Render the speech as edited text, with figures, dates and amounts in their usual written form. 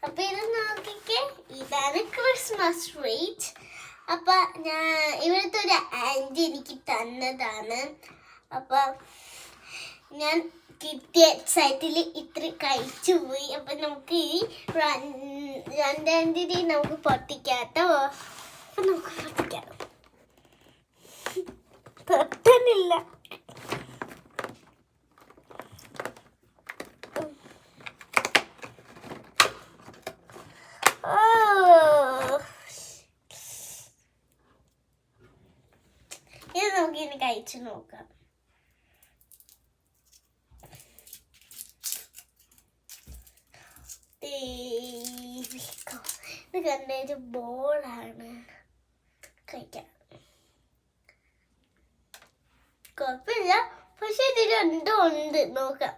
അപ്പൊ ഇത് നോക്കിക്കേ, ഇതാണ് ക്രിസ്മസ് ട്രീറ്റ്. അപ്പൊ ഇവിടുത്തെ ഒരു ആൻറ്റി എനിക്ക് തന്നതാണ്. അപ്പൊ ഞാൻ കിട്ടിയ എക്സൈറ്റിൽ ഇത്ര കഴിച്ചു പോയി. അപ്പൊ നമുക്ക് ഈ രണ്ടാം തീയതി നമുക്ക് പൊട്ടിക്കാട്ടോ. അപ്പൊ നമുക്ക് പൊട്ടിക്കാം. പൊട്ടനില്ല. ഇത് നമുക്ക് ഇനി കഴിച്ചു നോക്കാം. ഇത് കണ്ടൊരു ബോളാണ്. കഴിക്കാം. കുഴപ്പമില്ല, പക്ഷെ ഇത് രണ്ടും ഉണ്ട്. നോക്കാം.